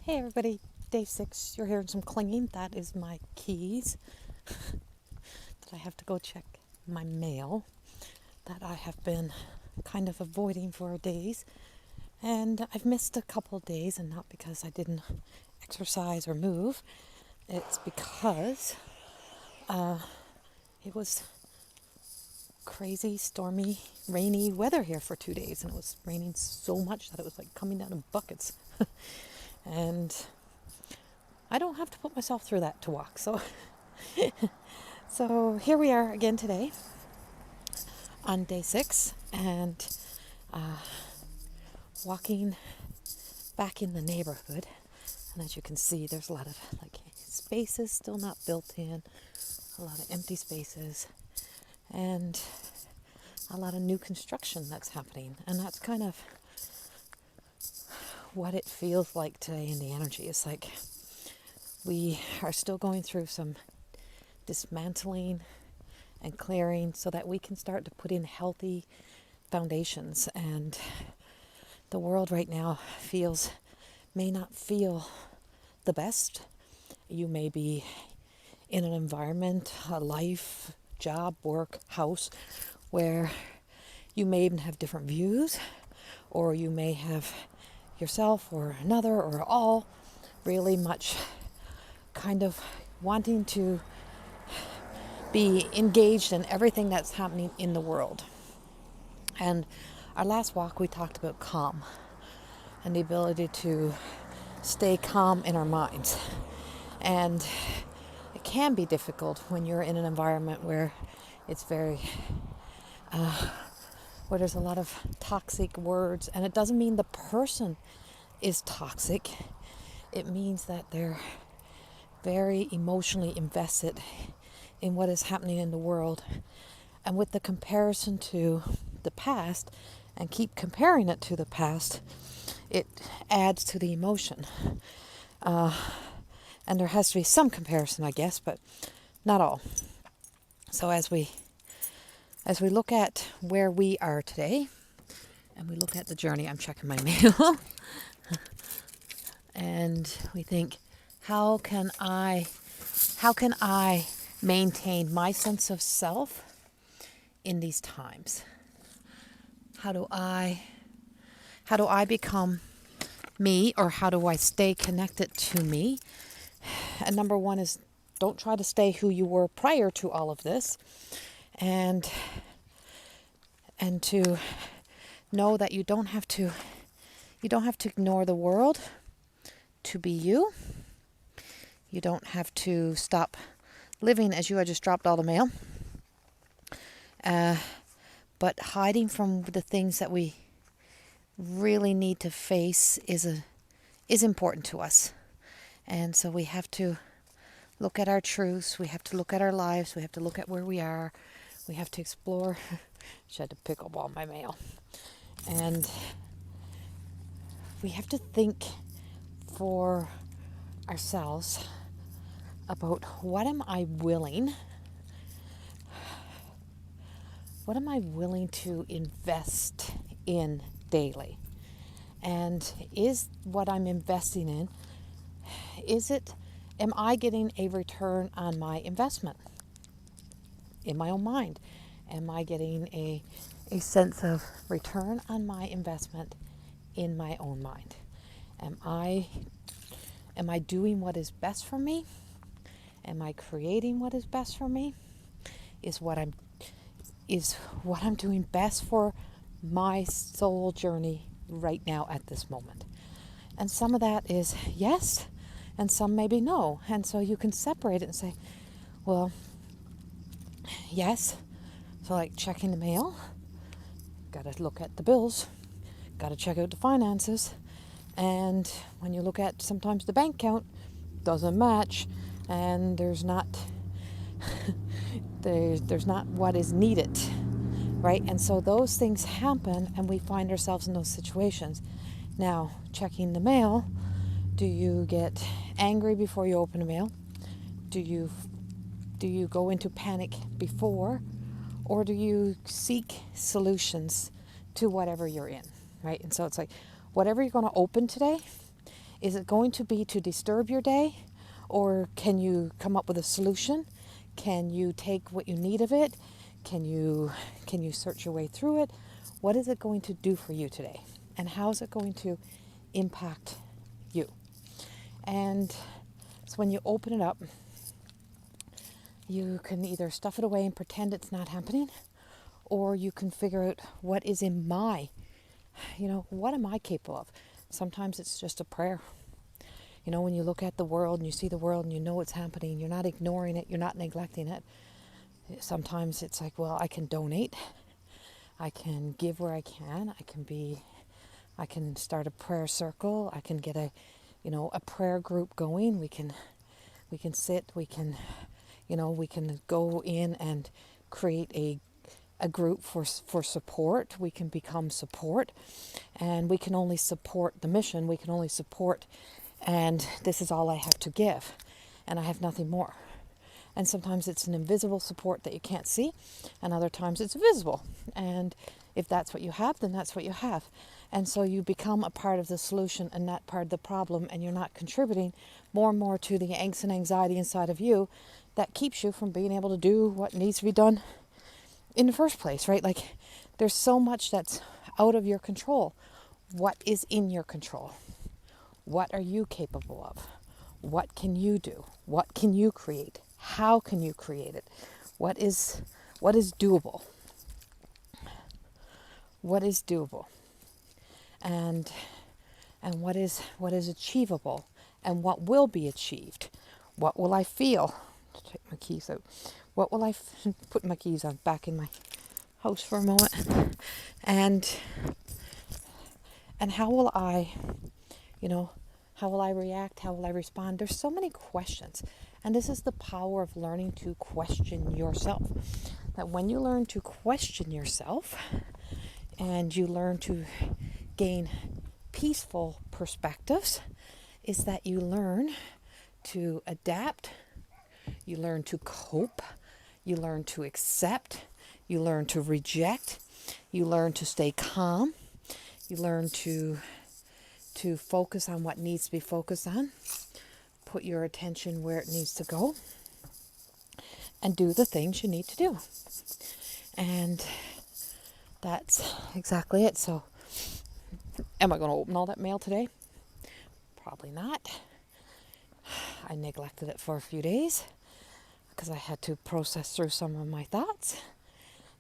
Hey everybody, day 6. You're hearing some clinging. That is my keys that I have to go check my mail that I have been kind of avoiding for days. And I've missed a couple of days, and not because I didn't exercise or move. It's because it was crazy, stormy, rainy weather here for 2 days, and it was raining so much that it was like coming down in buckets. And I don't have to put myself through that to walk. So here we are again today on day 6, and walking back in the neighborhood. And as you can see, there's a lot of spaces still not built in, a lot of empty spaces, and a lot of new construction that's happening. And that's kind of what it feels like today in the energy. It's like we are still going through some dismantling and clearing so that we can start to put in healthy foundations. And the world right now may not feel the best. You may be in an environment, a life, job, work, house, where you may even have different views, or you may have yourself or another or all really much kind of wanting to be engaged in everything that's happening in the world. And our last walk, we talked about calm and the ability to stay calm in our minds. And it can be difficult when you're in an environment where it's very where there's a lot of toxic words. And it doesn't mean the person is toxic. It means that they're very emotionally invested in what is happening in the world. And with the comparison to the past, and keep comparing it to the past, it adds to the emotion. And there has to be some comparison, I guess, but not all. So as we look at where we are today, and we look at the journey, I'm checking my mail, and we think, how can I maintain my sense of self in these times? How do I become me, or how do I stay connected to me? And number one is, don't try to stay who you were prior to all of this, and to know that you don't have to ignore the world to be you. You don't have to stop living as you. I just dropped all the mail. But hiding from the things that we really need to face is important to us. And so we have to look at our truths. We have to look at our lives. We have to look at where we are. We have to explore. Just had to pick up all my mail. And we have to think for ourselves about what am I willing to invest in daily? And is what I'm investing in, am I getting a return on my investment in my own mind? Am I getting a sense of return on my investment in my own mind? Am I doing what is best for me? Am I creating what is best for me? Is what I'm doing best for my soul journey right now at this moment? And some of that is yes, and some maybe no. And so you can separate it and say, well, yes. So like checking the mail, got to look at the bills, got to check out the finances. And when you look at sometimes the bank account, doesn't match, and there's not what is needed, right? And so those things happen, and we find ourselves in those situations. Now, checking the mail, do you get angry before you open the mail? Do you go into panic before, or do you seek solutions to whatever you're in, right? And so it's like, whatever you're going to open today, Is it going to be to disturb your day? Or can you come up with a solution? Can you take what you need of it? Can you search your way through it? What is it going to do for you today? And how is it going to impact you? And so when you open it up, you can either stuff it away and pretend it's not happening, or you can figure out what is in what am I capable of? Sometimes it's just a prayer. When you look at the world and you see the world and you know it's happening, you're not ignoring it, you're not neglecting it. Sometimes it's like, well, I can donate. I can give where I can. I can start a prayer circle. I can get a prayer group going. We can sit, we can go in and create a group for support. We can become support, and we can only support the mission. We can only support, and this is all I have to give, and I have nothing more. And sometimes it's an invisible support that you can't see, and other times it's visible. And if that's what you have, then that's what you have. And so you become a part of the solution and not part of the problem, and you're not contributing more and more to the angst and anxiety inside of you that keeps you from being able to do what needs to be done in the first place, right? Like, there's so much that's out of your control. What is in your control? What are you capable of? What can you do? What can you create? How can you create it? What is doable? What is doable? And what is achievable? And what will be achieved? What will I feel? Take my keys out. What will I put my keys on back in my house for a moment? And how will I, how will I react? How will I respond? There's so many questions. And this is the power of learning to question yourself. That when you learn to question yourself and you learn to gain peaceful perspectives, is that you learn to adapt, you learn to cope, you learn to accept, you learn to reject, you learn to stay calm, you learn to focus on what needs to be focused on, put your attention where it needs to go, and do the things you need to do. And that's exactly it. So, am I going to open all that mail today? Probably not. I neglected it for a few days because I had to process through some of my thoughts.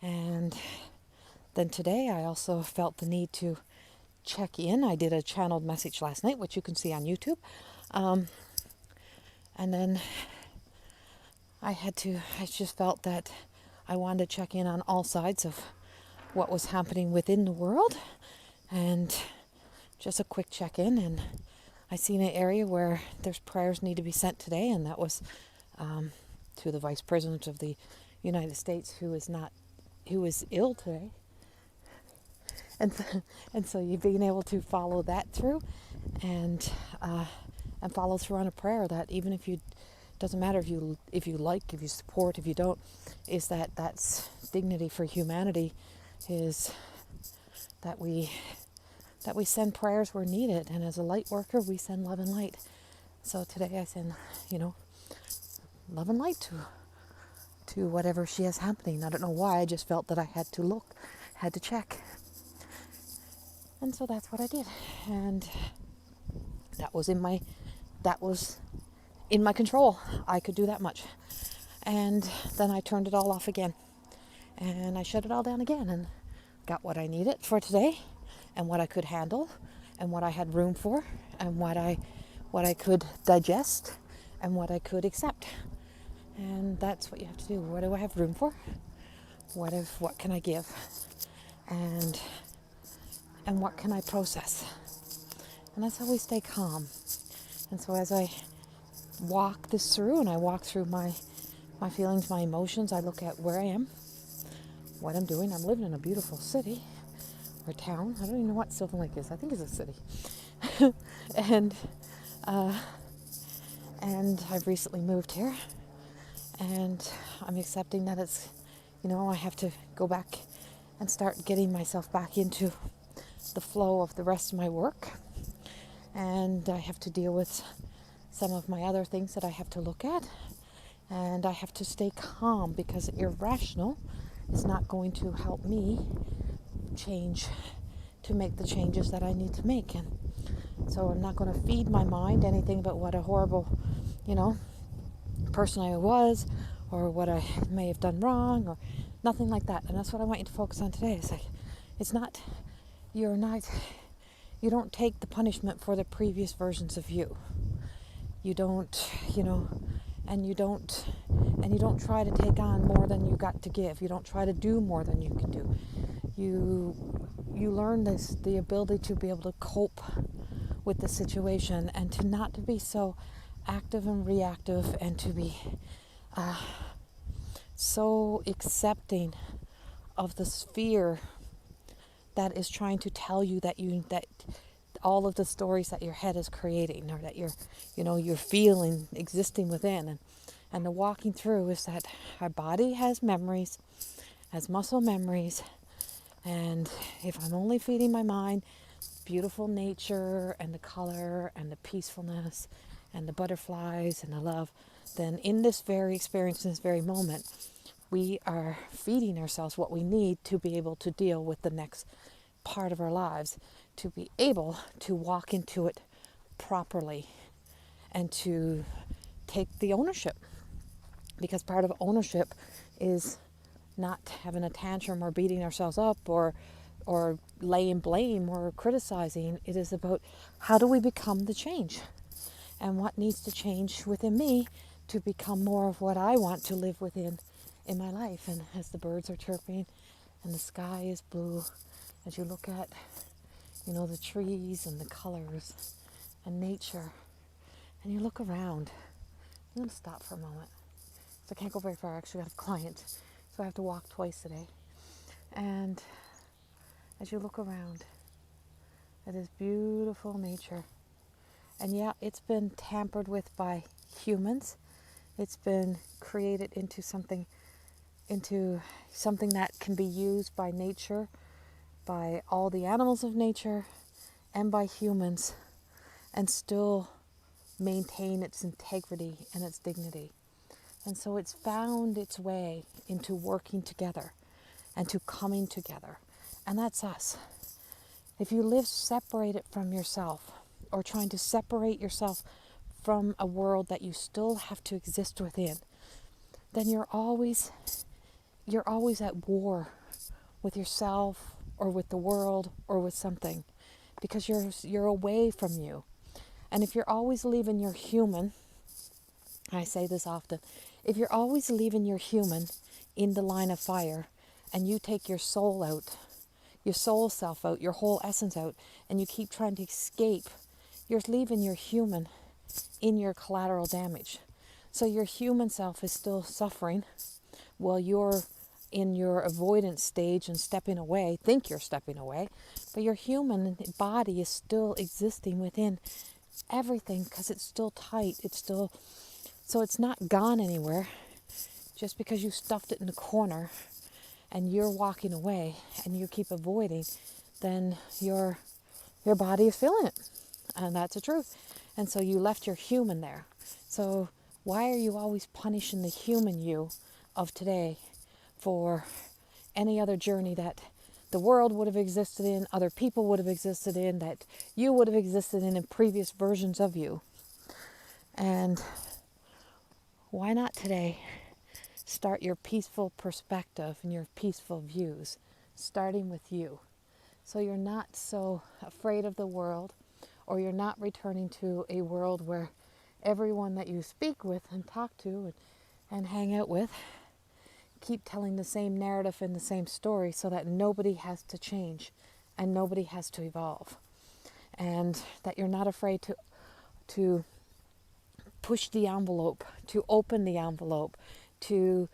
And then today I also felt the need to check in. I did a channeled message last night, which you can see on YouTube. And then I just felt that I wanted to check in on all sides of what was happening within the world, and just a quick check-in. And I seen an area where there's prayers need to be sent today, and that was to the Vice President of the United States, who is ill today. And so you being able to follow that through, and follow through on a prayer that even if you, doesn't matter if you like, if you support, if you don't, is that's dignity for humanity, is that we send prayers where needed, and as a light worker we send love and light. So today I send love and light to whatever she has happening. I don't know why, I just felt that I had to check. And so that's what I did. And that was in my control. I could do that much. And then I turned it all off again. And I shut it all down again and got what I needed for today, and what I could handle, and what I had room for, and what I could digest, and what I could accept. And that's what you have to do. What do I have room for? What can I give? And what can I process? And that's how we stay calm. And so as I walk this through, and I walk through my feelings, my emotions, I look at where I am, what I'm doing. I'm living in a beautiful city or town. I don't even know what Sylvan Lake is. I think it's a city. and I've recently moved here, and I'm accepting that it's, I have to go back and start getting myself back into the flow of the rest of my work. and I have to deal with some of my other things that I have to look at, and I have to stay calm because irrational is not going to help me change, to make the changes that I need to make. And so I'm not going to feed my mind anything but what a horrible, person I was, or what I may have done wrong, or nothing like that. And that's what I want you to focus on today. It's like, you're not, you don't take the punishment for the previous versions of you. You don't, and you don't try to take on more than you got to give. You don't try to do more than you can do. You learn the ability to be able to cope with the situation, and to not to be so active and reactive, and to be so accepting of the sphere that is trying to tell you that all of the stories that your head is creating, or that you're feeling existing within. And the walking through is that our body has memories, has muscle memories, and if I'm only feeding my mind beautiful nature and the color and the peacefulness and the butterflies and the love, then in this very experience, in this very moment, we are feeding ourselves what we need to be able to deal with the next part of our lives, to be able to walk into it properly and to take the ownership. Because part of ownership is not having a tantrum or beating ourselves up or laying blame or criticizing. It is about, how do we become the change? And what needs to change within me to become more of what I want to live within in my life. And as the birds are chirping and the sky is blue, as you look at, the trees and the colors and nature, and you look around, I'm going to stop for a moment. So I can't go very far. Actually, I have a client, so I have to walk twice today. And as you look around at this beautiful nature, and yeah, it's been tampered with by humans. It's been created into something that can be used by nature, by all the animals of nature, and by humans, and still maintain its integrity and its dignity. And so it's found its way into working together and to coming together. And that's us. If you live separated from yourself, or trying to separate yourself from a world that you still have to exist within, then you're always at war with yourself, or with the world, or with something, because you're away from you. And if you're always leaving your human, I say this often, if you're always leaving your human in the line of fire, and you take your soul out, your soul self out, your whole essence out, and you keep trying to escape, you're leaving your human in your collateral damage. So your human self is still suffering while you're in your avoidance stage and stepping away, think you're stepping away, but your human body is still existing within everything, because it's still tight, so it's not gone anywhere. Just because you stuffed it in the corner and you're walking away and you keep avoiding, then your body is feeling it, and that's the truth. And so you left your human there. So why are you always punishing the human you of today for any other journey that the world would have existed in, other people would have existed in, that you would have existed in previous versions of you? And why not today start your peaceful perspective and your peaceful views, starting with you? So you're not so afraid of the world, or you're not returning to a world where everyone that you speak with and talk to and hang out with keep telling the same narrative and the same story, so that nobody has to change and nobody has to evolve. And that you're not afraid to push the envelope, to open the envelope, to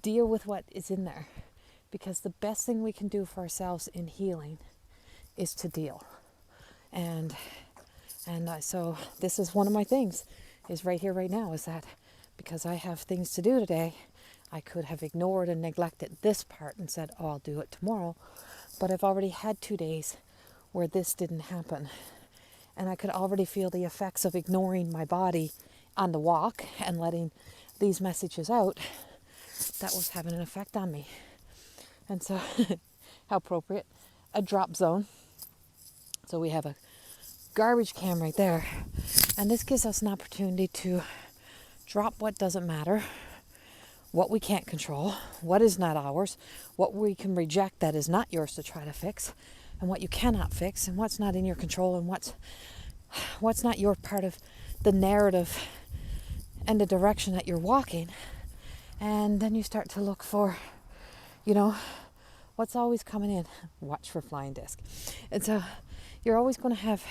deal with what is in there. Because the best thing we can do for ourselves in healing is to deal. And so this is one of my things, is right here, right now, is that because I have things to do today, I could have ignored and neglected this part and said, oh, I'll do it tomorrow. But I've already had 2 days where this didn't happen. And I could already feel the effects of ignoring my body on the walk and letting these messages out. That was having an effect on me. And so, how appropriate. A drop zone. So we have a garbage can right there. And this gives us an opportunity to drop what doesn't matter, what we can't control, what is not ours, what we can reject that is not yours to try to fix, and what you cannot fix, and what's not in your control, and what's not your part of the narrative and the direction that you're walking. And then you start to look for, what's always coming in. Watch for flying disc. And so you're always going to have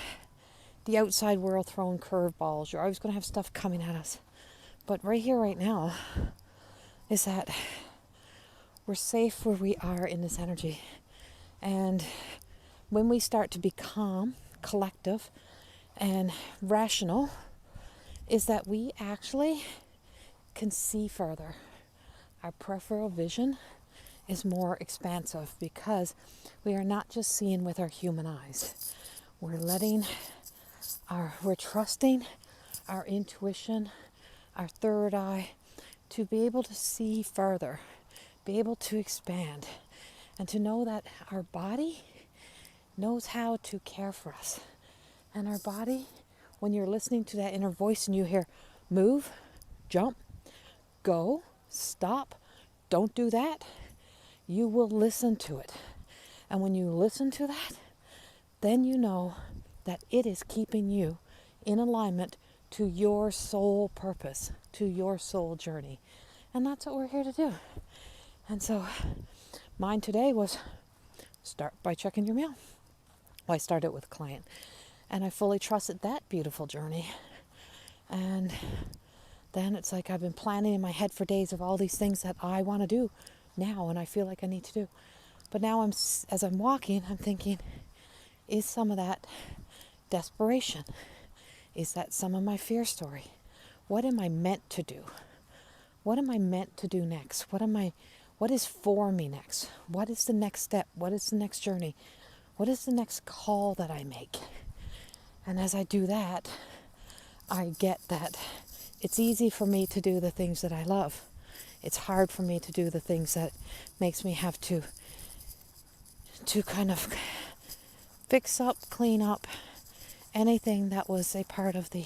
the outside world throwing curveballs. You're always going to have stuff coming at us. But right here, right now, is that we're safe where we are in this energy. And when we start to be calm, collective, and rational, is that we actually can see further. Our peripheral vision is more expansive because we are not just seeing with our human eyes. We're trusting our intuition, our third eye, to be able to see further, be able to expand, and to know that our body knows how to care for us. And our body, when you're listening to that inner voice and you hear, move, jump, go, stop, don't do that, you will listen to it. And when you listen to that, then you know that it is keeping you in alignment to your soul purpose, to your soul journey. And that's what we're here to do. And so mine today was start by checking your mail. Well, I started with a client, and I fully trusted that beautiful journey. And then it's like I've been planning in my head for days of all these things that I want to do now, and I feel like I need to do. But now as I'm walking, I'm thinking, is some of that desperation? Is that some of my fear story? What am I meant to do? What am I meant to do next? What is for me next? What is the next step? What is the next journey? What is the next call that I make? And as I do that, I get that it's easy for me to do the things that I love. It's hard for me to do the things that makes me have to kind of fix up, clean up anything that was a part of the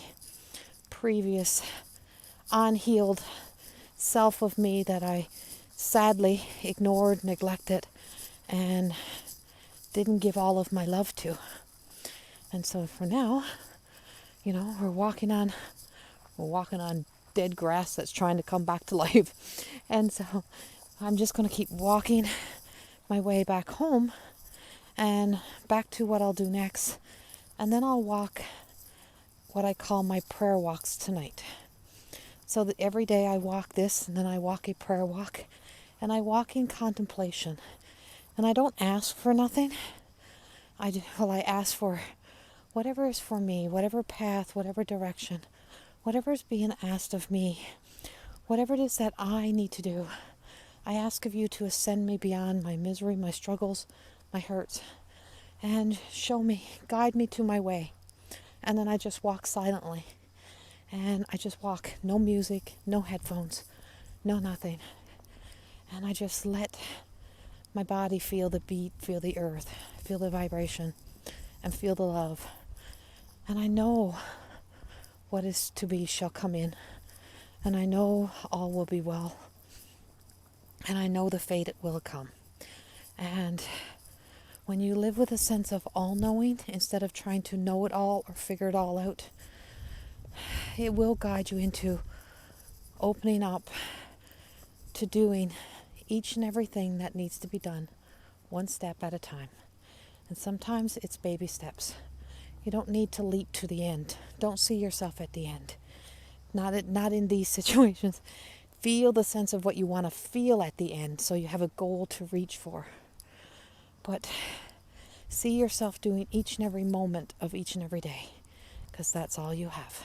previous unhealed self of me that I sadly ignored, neglected, and didn't give all of my love to. And so for now, we're walking on dead grass that's trying to come back to life. And so I'm just going to keep walking my way back home and back to what I'll do next. And then I'll walk what I call my prayer walks tonight. So that every day I walk this, and then I walk a prayer walk, and I walk in contemplation. And I don't ask for nothing. I ask for whatever is for me, whatever path, whatever direction, whatever is being asked of me, whatever it is that I need to do. I ask of you to ascend me beyond my misery, my struggles, my hurts, and show me, guide me to my way. And then I just walk silently. And I just walk, no music, no headphones, no nothing. And I just let my body feel the beat, feel the earth, feel the vibration, and feel the love. And I know what is to be shall come in. And I know all will be well. And I know the fate it will come. And when you live with a sense of all-knowing, instead of trying to know it all or figure it all out, it will guide you into opening up to doing each and everything that needs to be done, one step at a time. And sometimes it's baby steps. You don't need to leap to the end. Don't see yourself at the end. Not in these situations. Feel the sense of what you want to feel at the end, so you have a goal to reach for. But see yourself doing each and every moment of each and every day, because that's all you have.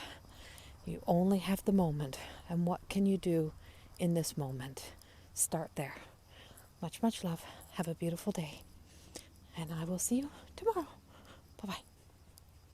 You only have the moment, and what can you do in this moment? Start there. Much, much love. Have a beautiful day, and I will see you tomorrow. Bye-bye.